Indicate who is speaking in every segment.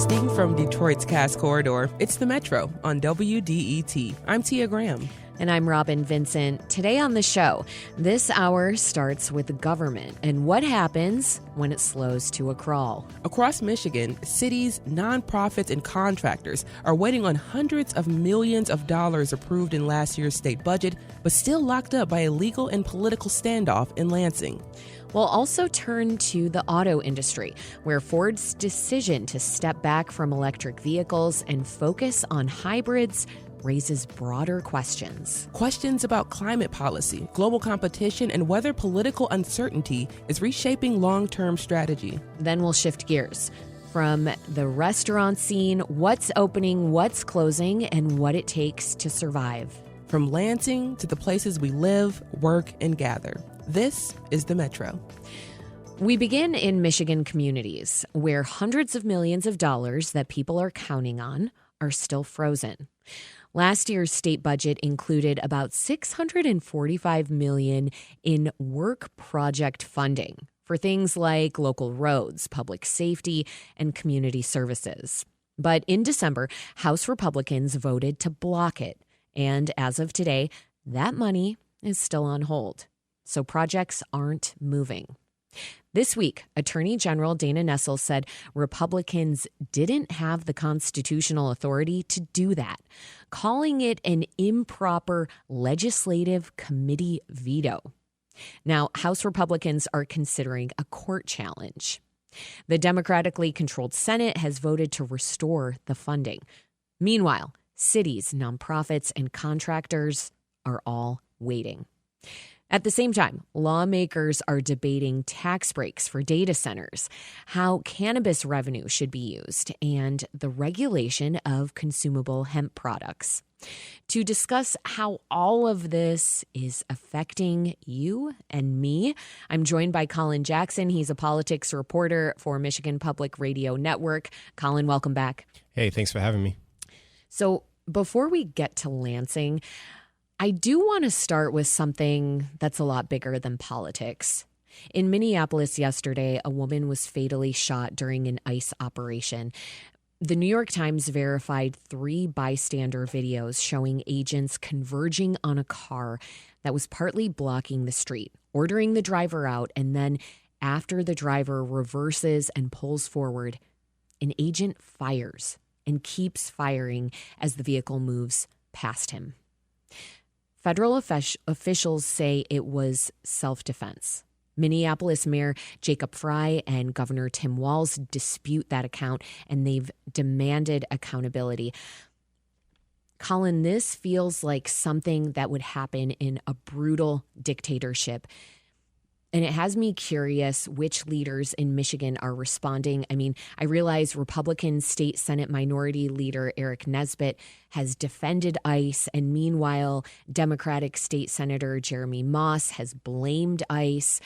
Speaker 1: Broadcasting from Detroit's Cass Corridor, it's the Metro on WDET. I'm Tia Graham.
Speaker 2: And I'm Robin Vincent. Today on the show, this hour starts with the government and what happens when it slows to a crawl.
Speaker 1: Across Michigan, cities, nonprofits, and contractors are waiting on hundreds of millions of dollars approved in last year's state budget, but still locked up by a legal and political standoff in Lansing.
Speaker 2: We'll also turn to the auto industry, where Ford's decision to step back from electric vehicles and focus on hybrids raises broader questions.
Speaker 1: Questions about climate policy, global competition, and whether political uncertainty is reshaping long-term strategy.
Speaker 2: Then we'll shift gears from the restaurant scene, what's opening, what's closing, and what it takes to survive.
Speaker 1: From Lansing to the places we live, work, and gather. This is the Metro.
Speaker 2: We begin in Michigan communities, where hundreds of millions of dollars that people are counting on are still frozen. Last year's state budget included about $645 million in work project funding for things like local roads, public safety, and community services. But in December, House Republicans voted to block it. And as of today, that money is still on hold. So projects aren't moving. This week, Attorney General Dana Nessel said Republicans didn't have the constitutional authority to do that, calling it an improper legislative committee veto. Now, House Republicans are considering a court challenge. The democratically controlled Senate has voted to restore the funding. Meanwhile, cities, nonprofits, and contractors are all waiting. At the same time, lawmakers are debating tax breaks for data centers, how cannabis revenue should be used, and the regulation of consumable hemp products. To discuss how all of this is affecting you and me, I'm joined by Colin Jackson. He's a politics reporter for Michigan Public Radio Network. Colin, welcome back.
Speaker 3: Hey, thanks for having me.
Speaker 2: So before we get to Lansing, I do want to start with something that's a lot bigger than politics. In Minneapolis yesterday, a woman was fatally shot during an ICE operation. The New York Times verified 3 bystander videos showing agents converging on a car that was partly blocking the street, ordering the driver out, and then after the driver reverses and pulls forward, an agent fires and keeps firing as the vehicle moves past him. Federal officials say it was self-defense. Minneapolis Mayor Jacob Frey and Governor Tim Walz dispute that account, and they've demanded accountability. Colin, this feels like something that would happen in a brutal dictatorship. And it has me curious which leaders in Michigan are responding. I mean, I realize Republican State Senate Minority Leader Eric Nesbitt has defended ICE, and meanwhile, Democratic State Senator Jeremy Moss has blamed ICE.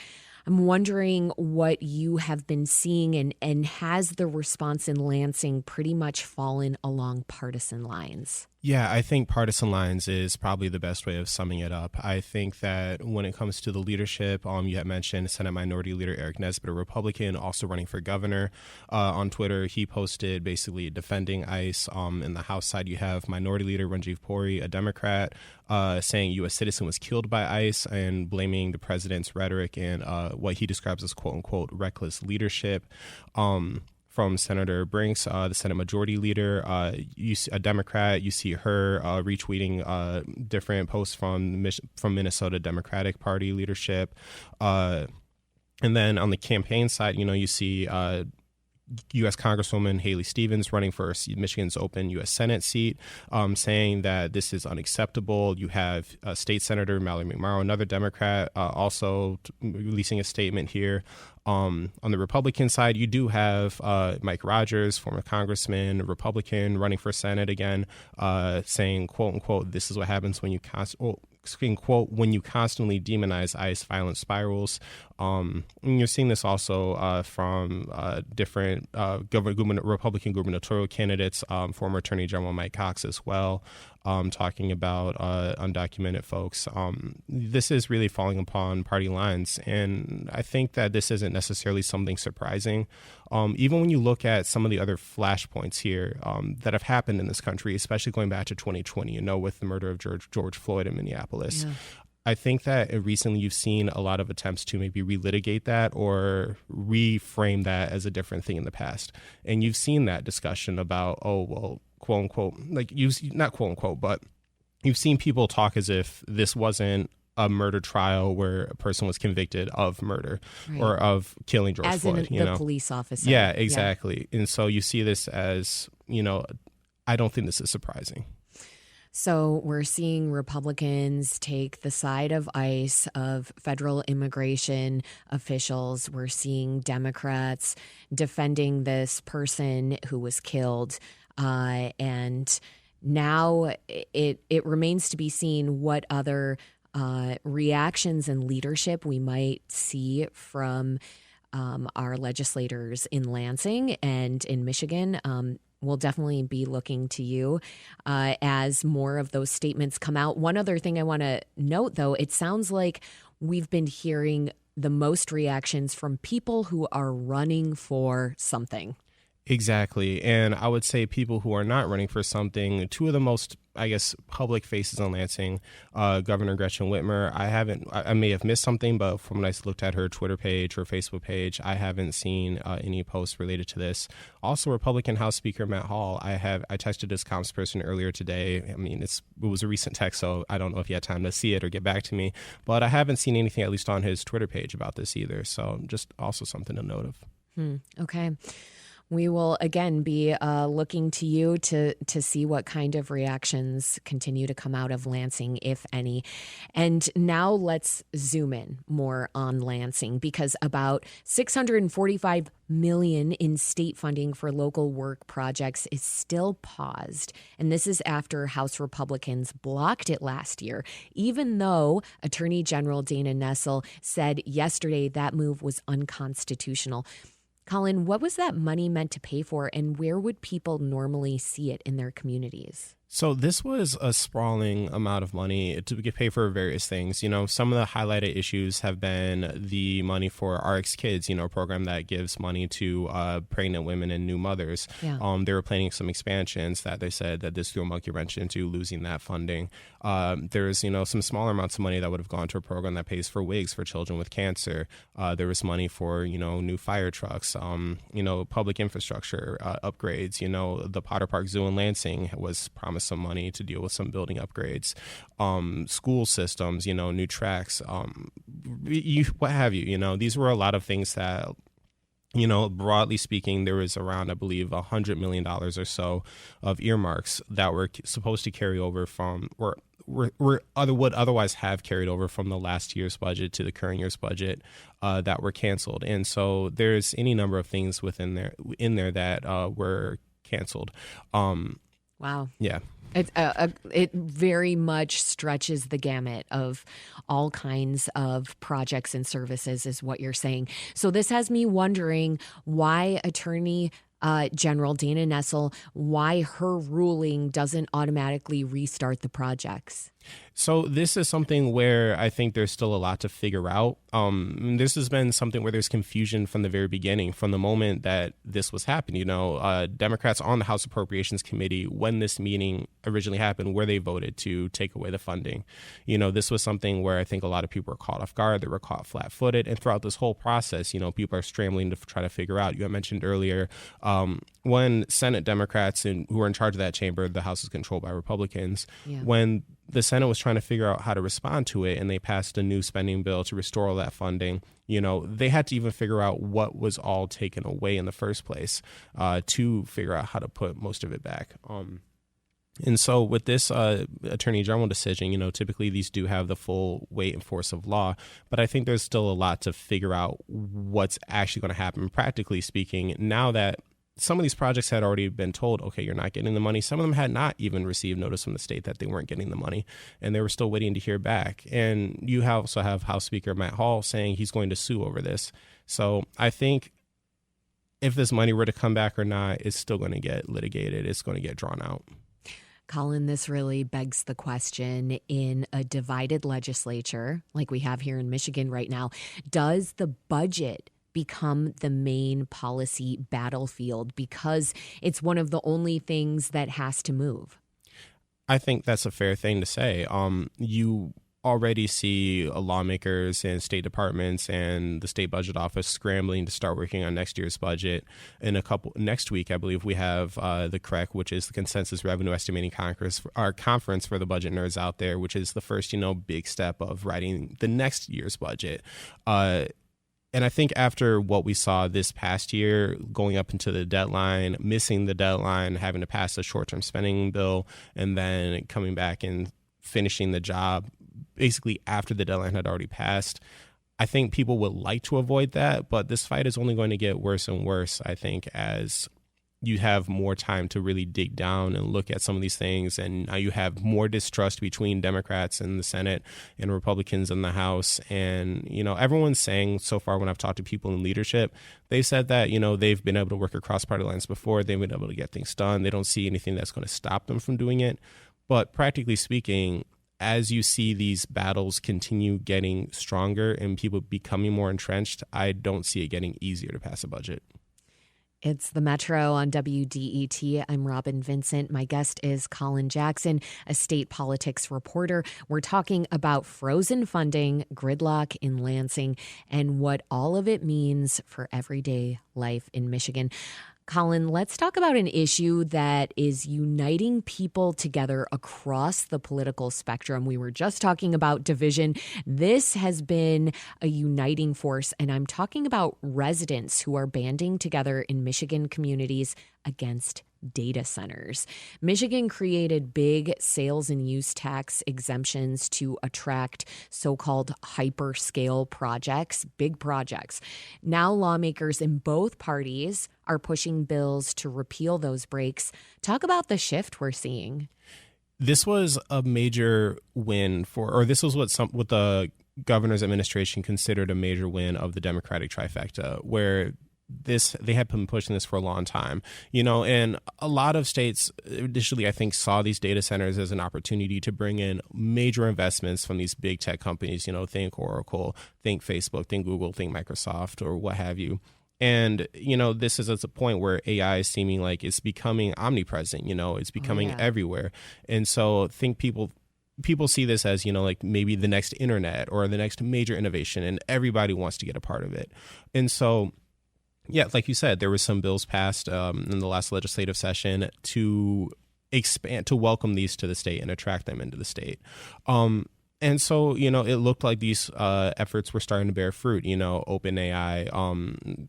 Speaker 2: I'm wondering what you have been seeing, and has the response in Lansing pretty much fallen along partisan lines?
Speaker 3: Yeah, I think partisan lines is probably the best way of summing it up. I think that when it comes to the leadership, you had mentioned Senate Minority Leader Eric Nesbitt, a Republican, also running for governor. On Twitter, he posted basically defending ICE. In the House side, you have Minority Leader Ranjiv Puri, a Democrat, saying U.S. citizen was killed by ICE and blaming the president's rhetoric and what he describes as quote-unquote reckless leadership. From Senator Brinks, the Senate Majority Leader, you see a Democrat. You see her retweeting different posts from Minnesota Democratic Party leadership, and then on the campaign side, you see U.S. Congresswoman Haley Stevens running for Michigan's open U.S. Senate seat, saying that this is unacceptable. You have State Senator Mallory McMorrow, another Democrat, also releasing a statement here. On the Republican side, you do have Mike Rogers, former congressman, Republican, running for Senate again, saying, quote unquote, this is what happens when you when you constantly demonize ICE, violent spirals. And you're seeing this also from different Republican gubernatorial candidates, former Attorney General Mike Cox as well, talking about undocumented folks. This is really falling upon party lines. And I think that this isn't necessarily something surprising. Even when you look at some of the other flashpoints here that have happened in this country, especially going back to 2020, with the murder of George Floyd in Minneapolis. Yeah. I think that recently you've seen a lot of attempts to maybe relitigate that or reframe that as a different thing in the past. And you've seen that discussion about, oh, well, quote unquote, like not quote unquote, but you've seen people talk as if this wasn't a murder trial where a person was convicted of murder or of killing George Floyd.
Speaker 2: As in the police officer.
Speaker 3: Yeah, exactly. Yeah. And so you see this as, I don't think this is surprising.
Speaker 2: So we're seeing Republicans take the side of ICE, of federal immigration officials. We're seeing Democrats defending this person who was killed. And now it remains to be seen what other reactions and leadership we might see from our legislators in Lansing and in Michigan. We'll definitely be looking to you as more of those statements come out. One other thing I want to note, though, it sounds like we've been hearing the most reactions from people who are running for something.
Speaker 3: Exactly. And I would say people who are not running for something, two of the most, I guess, public faces in Lansing, Governor Gretchen Whitmer. I may have missed something, but from when I looked at her Twitter page or Facebook page, I haven't seen any posts related to this. Also, Republican House Speaker Matt Hall, I texted his congressperson earlier today. I mean, it was a recent text, so I don't know if he had time to see it or get back to me. But I haven't seen anything, at least on his Twitter page, about this either. So just also something to note of.
Speaker 2: Okay. We will, again, be looking to you to see what kind of reactions continue to come out of Lansing, if any. And now let's zoom in more on Lansing, because about $645 million in state funding for local work projects is still paused. And this is after House Republicans blocked it last year, even though Attorney General Dana Nessel said yesterday that move was unconstitutional. Colin, what was that money meant to pay for, and where would people normally see it in their communities?
Speaker 3: So this was a sprawling amount of money to pay for various things. Some of the highlighted issues have been the money for RX Kids, a program that gives money to pregnant women and new mothers. Yeah. They were planning some expansions that they said that this threw a monkey wrench into losing that funding. There's, some smaller amounts of money that would have gone to a program that pays for wigs for children with cancer. There was money for, new fire trucks, public infrastructure upgrades. The Potter Park Zoo in Lansing was promised some money to deal with some building upgrades, school systems, new tracks, what have you. These were a lot of things that, broadly speaking, there was around, I believe, $100 million or so of earmarks that were supposed to carry over from, or would otherwise have carried over from the last year's budget to the current year's budget that were canceled. And so there's any number of things in there that were canceled.
Speaker 2: Wow.
Speaker 3: Yeah.
Speaker 2: It very much stretches the gamut of all kinds of projects and services, is what you're saying. So this has me wondering why Attorney General Dana Nessel, why her ruling doesn't automatically restart the projects.
Speaker 3: So this is something where I think there's still a lot to figure out. This has been something where there's confusion from the very beginning, from the moment that this was happening. Democrats on the House Appropriations Committee, when this meeting originally happened, where they voted to take away the funding. This was something where I think a lot of people were caught off guard. They were caught flat-footed. And throughout this whole process, people are scrambling to try to figure out. You had mentioned earlier when Senate Democrats who were in charge of that chamber, the House is controlled by Republicans, when the Senate was trying to figure out how to respond to it, and they passed a new spending bill to restore all that funding. They had to even figure out what was all taken away in the first place to figure out how to put most of it back. And so with this Attorney General decision, typically these do have the full weight and force of law, but I think there's still a lot to figure out what's actually going to happen, practically speaking, now that some of these projects had already been told, okay, you're not getting the money. Some of them had not even received notice from the state that they weren't getting the money, and they were still waiting to hear back. And you also have House Speaker Matt Hall saying he's going to sue over this. So I think if this money were to come back or not, it's still going to get litigated. It's going to get drawn out.
Speaker 2: Colin, this really begs the question, in a divided legislature like we have here in Michigan right now, does the budget become the main policy battlefield because it's one of the only things that has to move?
Speaker 3: I think that's a fair thing to say. You already see lawmakers and state departments and the state budget office scrambling to start working on next year's budget. Next week, I believe we have the CREC, which is the Consensus Revenue Estimating Conference for the budget nerds out there, which is the first, big step of writing the next year's budget. And I think after what we saw this past year, going up into the deadline, missing the deadline, having to pass a short-term spending bill, and then coming back and finishing the job basically after the deadline had already passed, I think people would like to avoid that. But this fight is only going to get worse and worse, I think, as you have more time to really dig down and look at some of these things. And now you have more distrust between Democrats in the Senate and Republicans in the House. And, everyone's saying so far when I've talked to people in leadership, they said that, they've been able to work across party lines before. They've been able to get things done. They don't see anything that's going to stop them from doing it. But practically speaking, as you see these battles continue getting stronger and people becoming more entrenched, I don't see it getting easier to pass a budget.
Speaker 2: It's the Metro on WDET. I'm Robin Vincent. My guest is Colin Jackson, a state politics reporter. We're talking about frozen funding, gridlock in Lansing, and what all of it means for everyday life in Michigan. Colin, let's talk about an issue that is uniting people together across the political spectrum. We were just talking about division. This has been a uniting force, and I'm talking about residents who are banding together in Michigan communities against data centers. Michigan created big sales and use tax exemptions to attract so-called hyperscale projects, big projects. Now lawmakers in both parties are pushing bills to repeal those breaks. Talk about the shift we're seeing.
Speaker 3: This was a major win this was what the governor's administration considered a major win of the Democratic trifecta, where they had been pushing this for a long time, and a lot of states initially, I think, saw these data centers as an opportunity to bring in major investments from these big tech companies, think Oracle, think Facebook, think Google, think Microsoft, or what have you. And, this is at a point where AI is seeming like it's becoming omnipresent, it's becoming everywhere. And so people see this as, like maybe the next internet or the next major innovation, and everybody wants to get a part of it. And so, yeah, like you said, there was some bills passed in the last legislative session to expand, to welcome these to the state and attract them into the state. And so, it looked like these efforts were starting to bear fruit. OpenAI,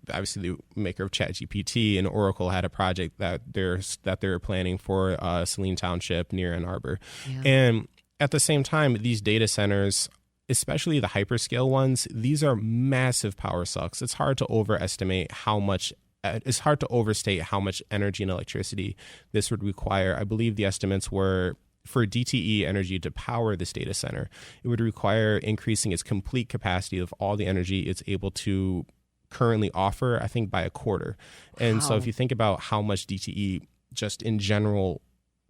Speaker 3: obviously the maker of ChatGPT, and Oracle had a project that they're planning for Saline Township near Ann Arbor. Yeah. And at the same time, these data centers, especially the hyperscale ones, these are massive power sucks. It's hard to overstate how much energy and electricity this would require. I believe the estimates were for DTE Energy to power this data center, it would require increasing its complete capacity of all the energy it's able to currently offer, I think, by a quarter. And so if you think about how much DTE just in general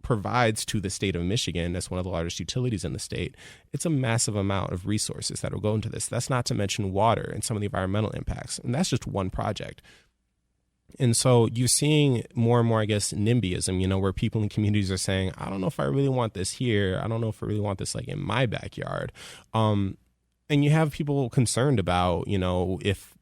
Speaker 3: provides to the state of Michigan as one of the largest utilities in the state, it's a massive amount of resources that will go into this. That's not to mention water and some of the environmental impacts. And that's just one project. And so you're seeing more and more, I guess, NIMBYism, where people in communities are saying, I don't know if I really want this here. I don't know if I really want this like in my backyard. And you have people concerned about, if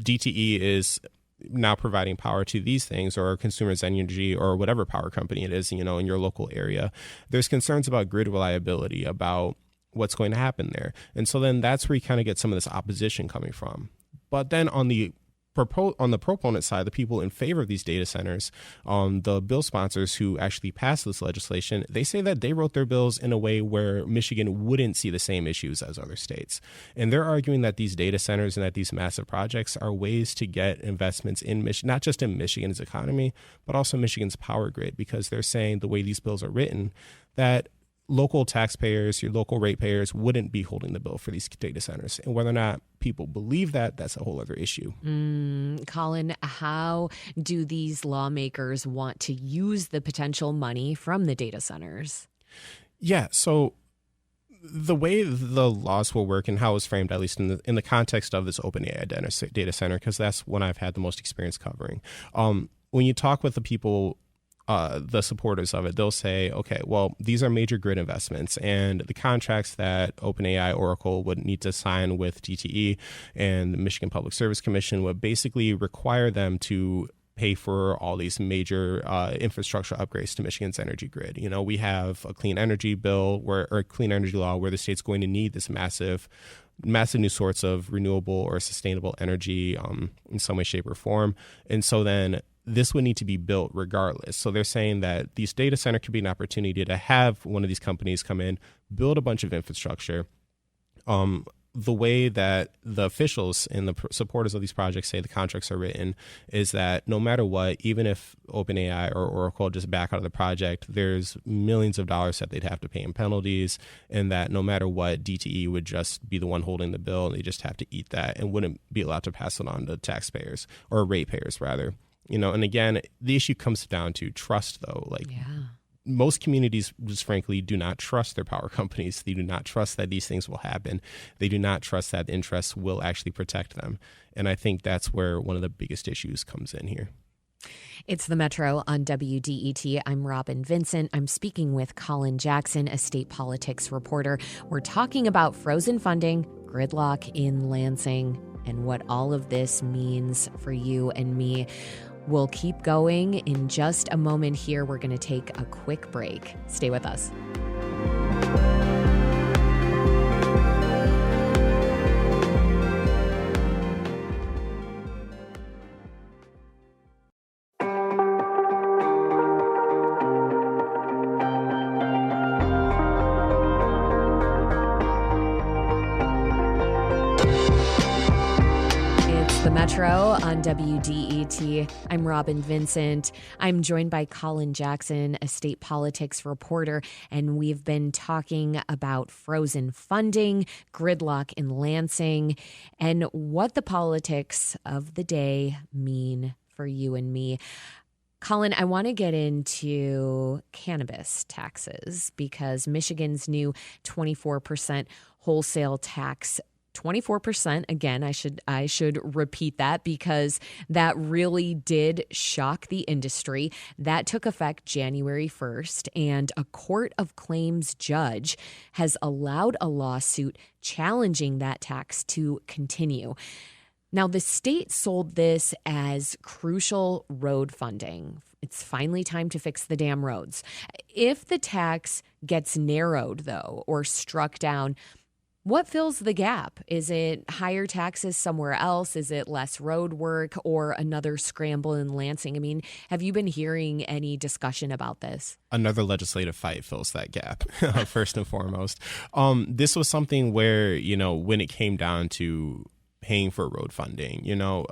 Speaker 3: DTE is now providing power to these things, or Consumers Energy, or whatever power company it is, in your local area. There's concerns about grid reliability, about what's going to happen there. And so then that's where you kind of get some of this opposition coming from. But then on the on the proponent side, the people in favor of these data centers, the bill sponsors who actually passed this legislation, they say that they wrote their bills in a way where Michigan wouldn't see the same issues as other states. And they're arguing that these data centers and that these massive projects are ways to get investments in Michigan, not just in Michigan's economy, but also Michigan's power grid, because they're saying the way these bills are written, that local taxpayers, your local ratepayers wouldn't be holding the bill for these data centers. And whether or not people believe that, that's a whole other issue.
Speaker 2: Colin, how do these lawmakers want to use the potential money from the data centers?
Speaker 3: Yeah, so the way the laws will work and how it's framed, at least in the context of this OpenAI data center, because that's one I've had the most experience covering. When you talk with the people, the supporters of it, they'll say, okay, well, these are major grid investments, and the contracts that OpenAI Oracle would need to sign with DTE and the Michigan Public Service Commission would basically require them to pay for all these major infrastructure upgrades to Michigan's energy grid. You know, we have a clean energy bill or clean energy law where the state's going to need this massive new sorts of renewable or sustainable energy in some way, shape, or form. And so then this would need to be built regardless. So they're saying that these data center could be an opportunity to have one of these companies come in, build a bunch of infrastructure. The way that the officials and the supporters of these projects say the contracts are written is that no matter what, even if OpenAI or Oracle just back out of the project, there's millions of dollars that they'd have to pay in penalties, and that no matter what, DTE would just be the one holding the bill, and they just have to eat that and wouldn't be allowed to pass it on to taxpayers, or ratepayers rather. You know, and again, the issue comes down to trust, though. Most communities just frankly do not trust their power companies. They do not trust that these things will happen. They do not trust that the interests will actually protect them. And I think that's where one of the biggest issues comes in here.
Speaker 2: It's the Metro on WDET. I'm Robin Vincent. I'm speaking with Colin Jackson, a state politics reporter. We're talking about frozen funding, gridlock in Lansing, and what all of this means for you and me. We'll keep going in just a moment here. We're going to take a quick break. Stay with us. Metro on WDET. I'm Robin Vincent. I'm joined by Colin Jackson, a state politics reporter, and we've been talking about frozen funding, gridlock in Lansing, and what the politics of the day mean for you and me. Colin, I want to get into cannabis taxes because Michigan's new 24% wholesale tax, 24%. Again, I should repeat that because that really did shock the industry. That took effect January 1st, and a court of claims judge has allowed a lawsuit challenging that tax to continue. Now, the state sold this as crucial road funding. It's finally time to fix the damn roads. If the tax gets narrowed, though, or struck down, what fills the gap? Is it higher taxes somewhere else? Is it less road work or another scramble in Lansing? I mean, have you been hearing any discussion about this? Another
Speaker 3: legislative fight fills that gap, first and foremost. This was something where, you know, when it came down to paying for road funding, you know,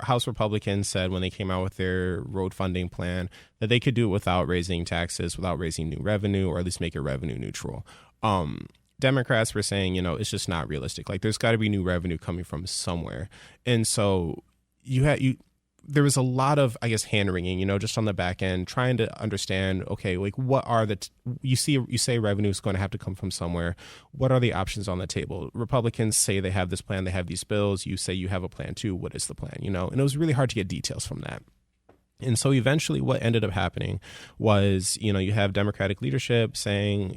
Speaker 3: House Republicans said when they came out with their road funding plan that they could do it without raising taxes, without raising new revenue, or at least make it revenue neutral. Democrats were saying, you know, it's just not realistic. Like, there's got to be new revenue coming from somewhere. And so there was a lot of, I guess, hand wringing, you know, just on the back end, trying to understand, okay, like, what are you say revenue is going to have to come from somewhere. What are the options on the table? Republicans say they have this plan, they have these bills. You say you have a plan too. What is the plan? You know, and it was really hard to get details from that. And so eventually what ended up happening was, you know, you have Democratic leadership saying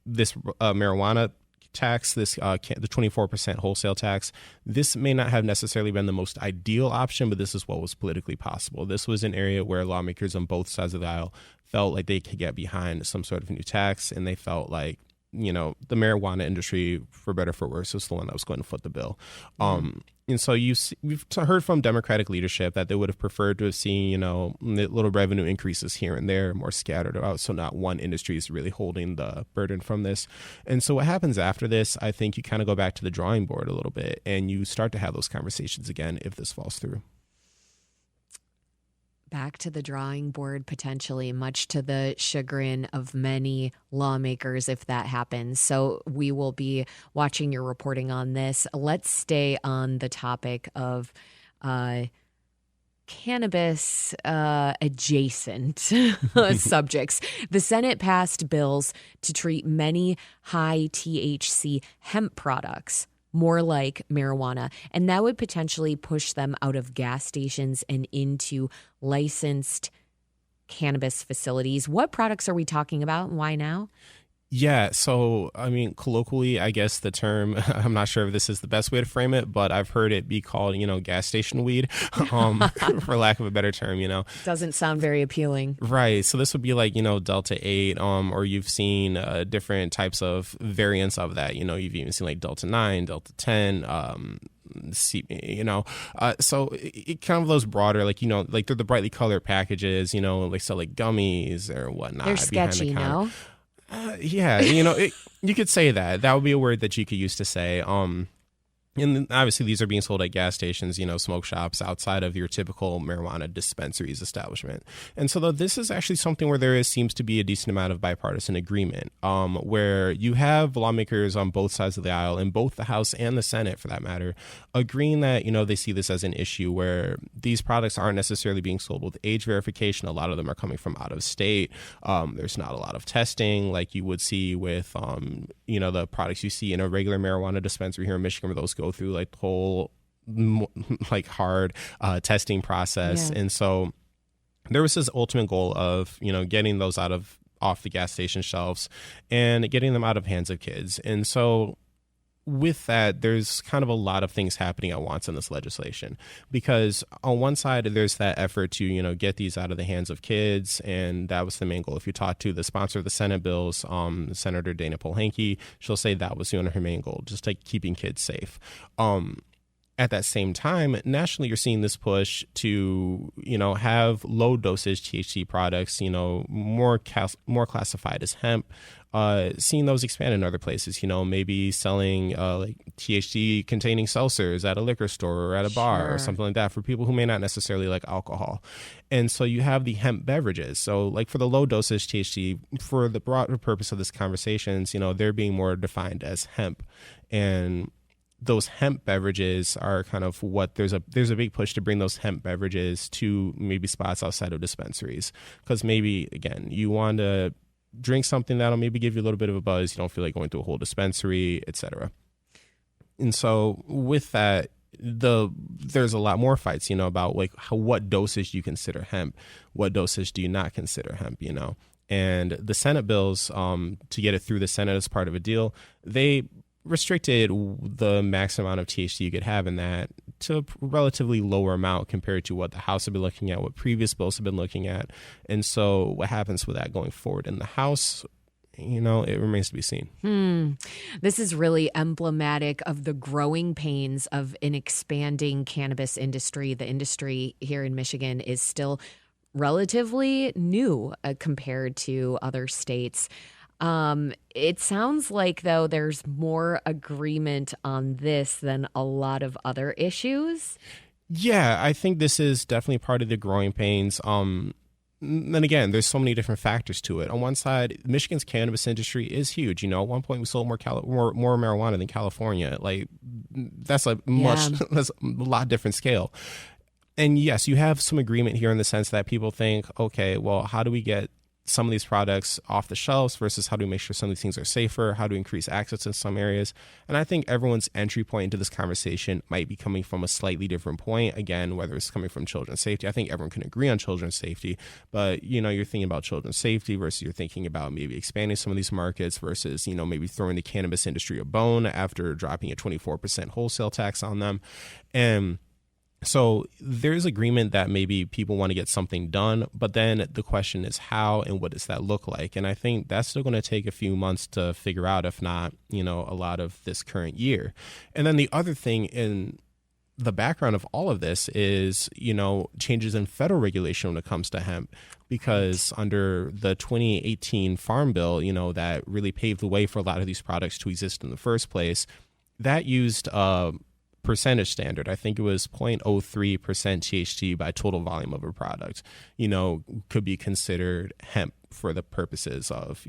Speaker 3: this marijuana tax, the 24% wholesale tax, this may not have necessarily been the most ideal option, but this is what was politically possible. This was an area where lawmakers on both sides of the aisle felt like they could get behind some sort of new tax, and they felt like the marijuana industry, for better or for worse, was the one that was going to foot the bill. And so we've heard from Democratic leadership that they would have preferred to have seen, little revenue increases here and there, more scattered out, so not one industry is really holding the burden from this. And so what happens after this, I think you kind of go back to the drawing board a little bit and you start to have those conversations again if this falls through.
Speaker 2: Back to the drawing board, potentially, much to the chagrin of many lawmakers if that happens. So we will be watching your reporting on this. Let's stay on the topic of cannabis adjacent subjects. The Senate passed bills to treat many high THC hemp products more like marijuana, and that would potentially push them out of gas stations and into licensed cannabis facilities. What products are we talking about and why now?
Speaker 3: Yeah, so, colloquially, I guess the term, I'm not sure if this is the best way to frame it, but I've heard it be called, gas station weed, for lack of a better term,
Speaker 2: Doesn't sound very appealing.
Speaker 3: Right, so this would be like, Delta 8, or you've seen different types of variants of that, you've even seen like Delta 9, Delta 10, so it kind of those broader, like they're the brightly colored packages, like sell like gummies or whatnot.
Speaker 2: They're sketchy, no?
Speaker 3: You could say that. That would be a word that you could use to say. And obviously these are being sold at gas stations, smoke shops outside of your typical marijuana dispensaries establishment. And so this is actually something where there seems to be a decent amount of bipartisan agreement, where you have lawmakers on both sides of the aisle, in both the House and the Senate for that matter, agreeing that, they see this as an issue where these products aren't necessarily being sold with age verification. A lot of them are coming from out of state. There's not a lot of testing like you would see with, the products you see in a regular marijuana dispensary here in Michigan, where those go through like the whole like hard testing process. Yeah. And so there was this ultimate goal of, getting those off the gas station shelves and getting them out of hands of kids. And so with that, there's kind of a lot of things happening at once in this legislation, because on one side, there's that effort to, get these out of the hands of kids. And that was the main goal. If you talk to the sponsor of the Senate bills, Senator Dana Polhanke, she'll say that was her main goal, just like keeping kids safe. At that same time, nationally, you're seeing this push to, have low dosage THC products, more classified as hemp. Seeing those expand in other places, maybe selling like THC containing seltzers at a liquor store or at a bar or something like that for people who may not necessarily like alcohol. And so you have the hemp beverages. So like for the low dosage THC, for the broader purpose of this conversations, they're being more defined as hemp. And those hemp beverages are kind of what there's a big push to bring those hemp beverages to maybe spots outside of dispensaries, because maybe, again, you want to drink something that'll maybe give you a little bit of a buzz. You don't feel like going to a whole dispensary, etc. And so with that, there's a lot more fights, about like what dosage do you consider hemp, what dosage do you not consider hemp, And the Senate bills, to get it through the Senate as part of a deal, they restricted the maximum amount of THC you could have in that to a relatively lower amount compared to what the House had been looking at, what previous bills have been looking at. And so what happens with that going forward in the House, it remains to be seen.
Speaker 2: This is really emblematic of the growing pains of an expanding cannabis industry. The industry here in Michigan is still relatively new compared to other states. It sounds like, though, there's more agreement on this than a lot of other issues.
Speaker 3: Yeah, I think this is definitely part of the growing pains. And again, there's so many different factors to it. On one side, Michigan's cannabis industry is huge. At one point we sold more marijuana than California. Like that's that's a lot different scale. And yes, you have some agreement here in the sense that people think, okay, well, how do we get some of these products off the shelves versus how do we make sure some of these things are safer? How do we increase access in some areas? And I think everyone's entry point into this conversation might be coming from a slightly different point. Again, whether it's coming from children's safety, I think everyone can agree on children's safety, but you're thinking about children's safety versus you're thinking about maybe expanding some of these markets versus, maybe throwing the cannabis industry a bone after dropping a 24% wholesale tax on them. And So there's agreement that maybe people want to get something done, but then the question is how and what does that look like? And I think that's still going to take a few months to figure out, if not, a lot of this current year. And then the other thing in the background of all of this is, changes in federal regulation when it comes to hemp, because under the 2018 Farm Bill, that really paved the way for a lot of these products to exist in the first place, that used percentage standard. I think it was 0.03% THC by total volume of a product, could be considered hemp for the purposes of,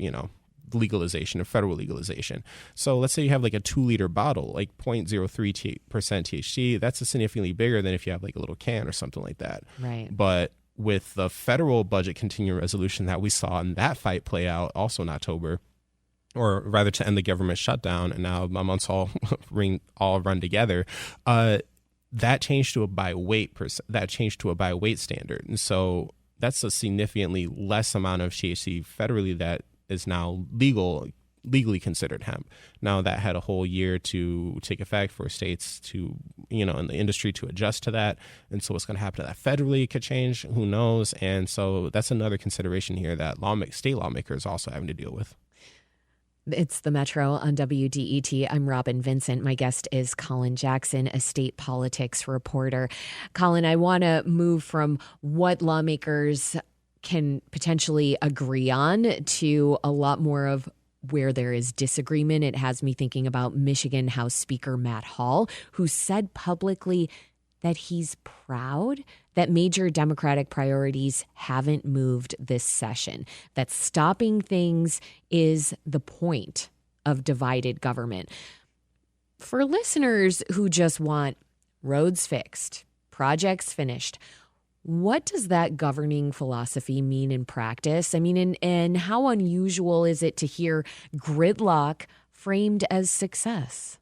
Speaker 3: legalization or federal legalization. So let's say you have like a 2-liter bottle, like 0.03% THC. That's significantly bigger than if you have like a little can or something like that.
Speaker 2: Right.
Speaker 3: But with the federal budget continuing resolution that we saw in that fight play out also in October, or rather to end the government shutdown, and now my months all run together, that changed to a by weight standard. And so that's a significantly less amount of THC federally that is now legally considered hemp. Now that had a whole year to take effect for states to, in the industry to adjust to that. And so what's going to happen to that federally could change, who knows? And so that's another consideration here that state lawmakers also having to deal with.
Speaker 2: It's the Metro on WDET. I'm Robin Vincent. My guest is Colin Jackson, a state politics reporter. Colin, I want to move from what lawmakers can potentially agree on to a lot more of where there is disagreement. It has me thinking about Michigan House Speaker Matt Hall, who said publicly that he's proud that major Democratic priorities haven't moved this session, that stopping things is the point of divided government. For listeners who just want roads fixed, projects finished, what does that governing philosophy mean in practice? I mean, and how unusual is it to hear gridlock framed as success?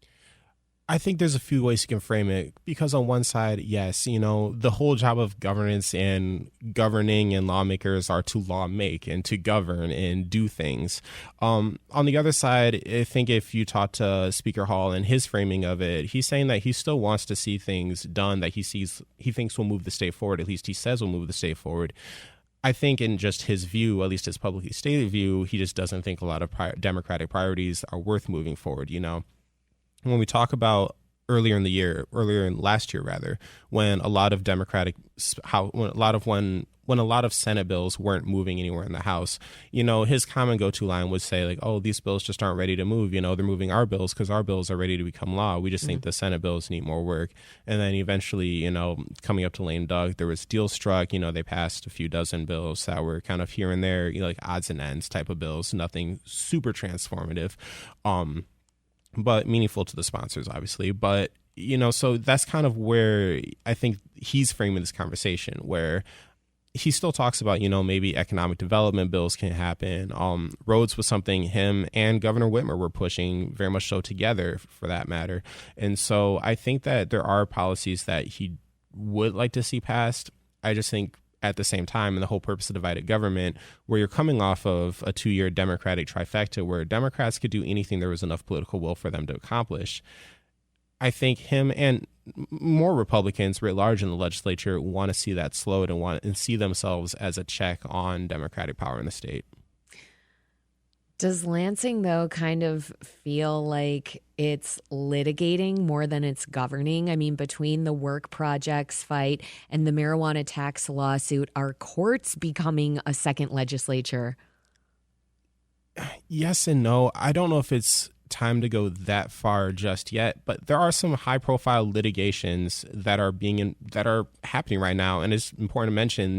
Speaker 3: I think there's a few ways you can frame it, because on one side, yes, the whole job of governance and governing and lawmakers are to law make and to govern and do things. On the other side, I think if you talk to Speaker Hall and his framing of it, he's saying that he still wants to see things done that he thinks will move the state forward. At least he says will move the state forward. I think in just his view, at least his publicly stated view, he just doesn't think a lot of Democratic priorities are worth moving forward, When we talk about earlier in last year, when a lot of when a lot of Senate bills weren't moving anywhere in the House, his common go-to line would say like, oh, these bills just aren't ready to move. They're moving our bills because our bills are ready to become law. We just think the Senate bills need more work. And then eventually, coming up to lame duck, there was deal struck. They passed a few dozen bills that were kind of here and there, like odds and ends type of bills, nothing super transformative. But meaningful to the sponsors, obviously. But, so that's kind of where I think he's framing this conversation, where he still talks about, maybe economic development bills can happen. Roads was something him and Governor Whitmer were pushing very much so together, for that matter. And so I think that there are policies that he would like to see passed. I just think at the same time, and the whole purpose of divided government, where you're coming off of a 2-year Democratic trifecta where Democrats could do anything there was enough political will for them to accomplish, I think him and more Republicans writ large in the legislature want to see that slowed and see themselves as a check on Democratic power in the state.
Speaker 2: Does Lansing, though, kind of feel like it's litigating more than it's governing? I mean, between the work projects fight and the marijuana tax lawsuit, are courts becoming a second legislature?
Speaker 3: Yes and no. I don't know if it's time to go that far just yet, but there are some high-profile litigations that are happening right now, and it's important to mention.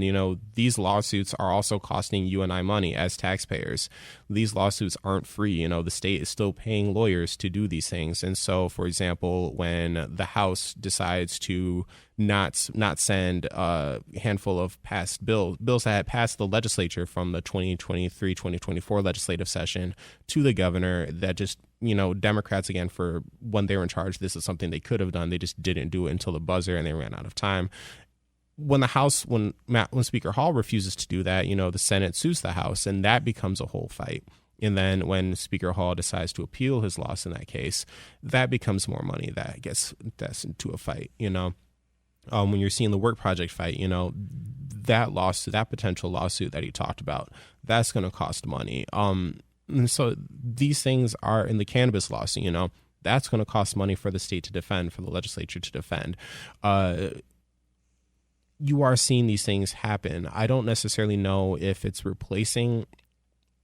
Speaker 3: These lawsuits are also costing you and I money as taxpayers. These lawsuits aren't free. The state is still paying lawyers to do these things, and so, for example, when the House decides to not send a handful of past bills that had passed the legislature from the 2023-2024 legislative session to the governor, that just Democrats, again, for when they were in charge, this is something they could have done. They just didn't do it until the buzzer and they ran out of time. When Speaker Hall refuses to do that, the Senate sues the House, and that becomes a whole fight. And then when Speaker Hall decides to appeal his loss in that case, that becomes more money that gets into a fight, when you're seeing the work project fight, that lawsuit, that potential lawsuit that he talked about, that's going to cost money. And so these things are in the cannabis lawsuit, that's going to cost money for the state to defend, for the legislature to defend. You are seeing these things happen. I don't necessarily know if it's replacing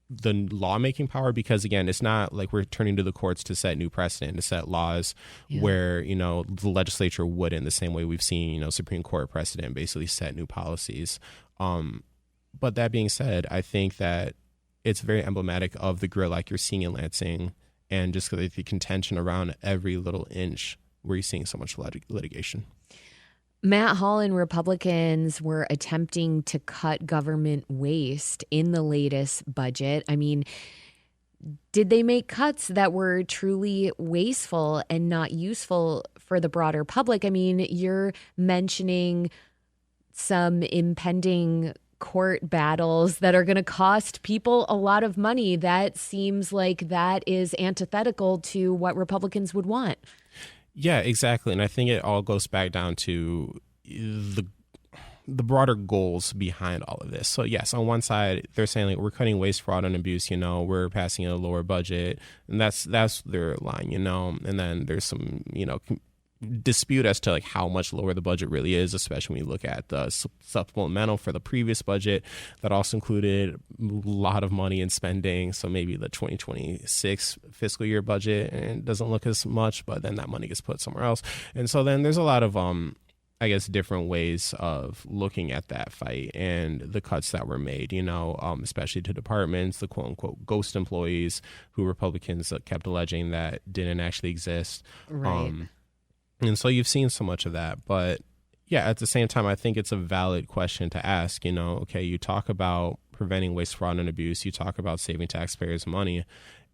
Speaker 3: the lawmaking power, because again, it's not like we're turning to the courts to set new precedent, to set laws where, the legislature would, in the same way we've seen, Supreme Court precedent basically set new policies. But that being said, I think that it's very emblematic of the gridlock you're seeing in Lansing, and just the contention around every little inch where you're seeing so much litigation.
Speaker 2: Matt Hall and Republicans were attempting to cut government waste in the latest budget. I mean, did they make cuts that were truly wasteful and not useful for the broader public? I mean, you're mentioning some impending court battles that are going to cost people a lot of money. That seems like that is antithetical to what Republicans would want.
Speaker 3: Yeah, exactly. And I think it all goes back down to the broader goals behind all of this. So yes, on one side, they're saying like, we're cutting waste, fraud, and abuse, we're passing a lower budget, and that's their line, and then there's some, dispute as to like how much lower the budget really is, especially when you look at the supplemental for the previous budget that also included a lot of money in spending. So maybe the 2026 fiscal year budget, and it doesn't look as much, but then that money gets put somewhere else. And so then there's a lot of different ways of looking at that fight and the cuts that were made, especially to departments, the quote unquote ghost employees who Republicans kept alleging that didn't actually exist.
Speaker 2: Right.
Speaker 3: And so you've seen so much of that. But yeah, at the same time, I think it's a valid question to ask, okay, you talk about preventing waste, fraud, and abuse, you talk about saving taxpayers money,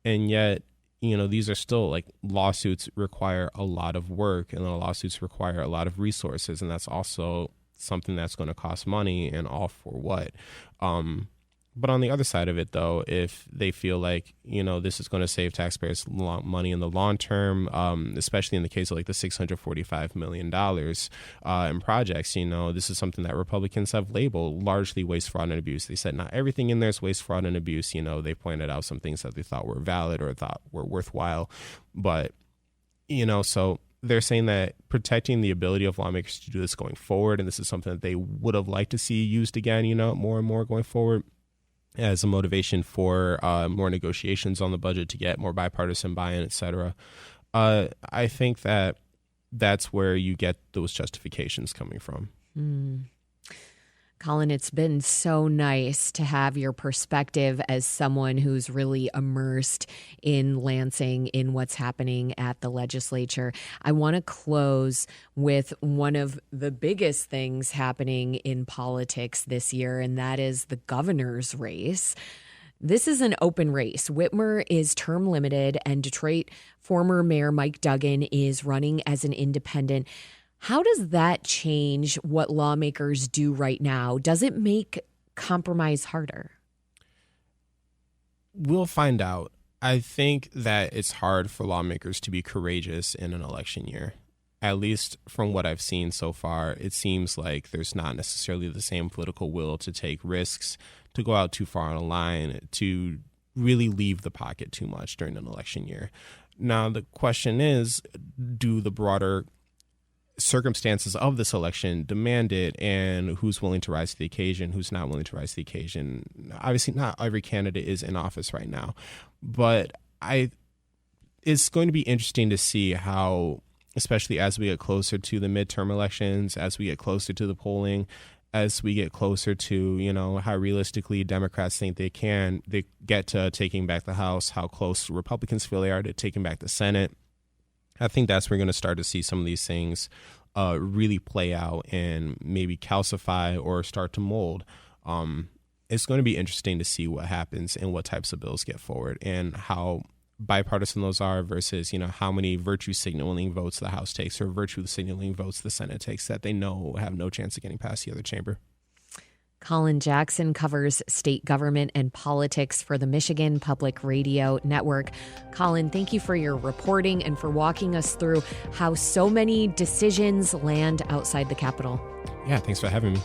Speaker 3: and yet, these are still like lawsuits require a lot of work, and the lawsuits require a lot of resources. And that's also something that's going to cost money, and all for what? But on the other side of it, though, if they feel like, this is going to save taxpayers money in the long term, especially in the case of like the $645 million in projects, this is something that Republicans have labeled largely waste, fraud, and abuse. They said not everything in there is waste, fraud, and abuse. They pointed out some things that they thought were valid or thought were worthwhile. But, so they're saying that protecting the ability of lawmakers to do this going forward, and this is something that they would have liked to see used again, more and more going forward, as a motivation for more negotiations on the budget to get more bipartisan buy-in, et cetera. I think that that's where you get those justifications coming from.
Speaker 2: Colin, it's been so nice to have your perspective as someone who's really immersed in Lansing, in what's happening at the legislature. I want to close with one of the biggest things happening in politics this year, and that is the governor's race. This is an open race. Whitmer is term limited, and Detroit former Mayor Mike Duggan is running as an independent. How does that change what lawmakers do right now? Does it make compromise harder?
Speaker 3: We'll find out. I think that it's hard for lawmakers to be courageous in an election year. At least from what I've seen so far, it seems like there's not necessarily the same political will to take risks, to go out too far on a line, to really leave the pocket too much during an election year. Now, the question is, do the broader circumstances of this election demand it, and who's willing to rise to the occasion, who's not willing to rise to the occasion? Obviously, not every candidate is in office right now, but it's going to be interesting to see how, especially as we get closer to the midterm elections, as we get closer to the polling, as we get closer to, how realistically Democrats think they get to taking back the House, how close Republicans feel they are to taking back the Senate. I think that's where we're going to start to see some of these things really play out and maybe calcify or start to mold. It's going to be interesting to see what happens and what types of bills get forward and how bipartisan those are versus, how many virtue signaling votes the House takes or virtue signaling votes the Senate takes that they know have no chance of getting past the other chamber.
Speaker 2: Colin Jackson covers state government and politics for the Michigan Public Radio Network. Colin, thank you for your reporting and for walking us through how so many decisions land outside the Capitol.
Speaker 3: Yeah, thanks for having me.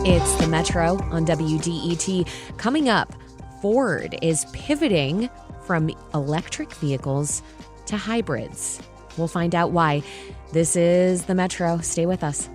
Speaker 2: It's the Metro on WDET. Coming up, Ford is pivoting from electric vehicles to hybrids. We'll find out why. This is the Metro. Stay with us.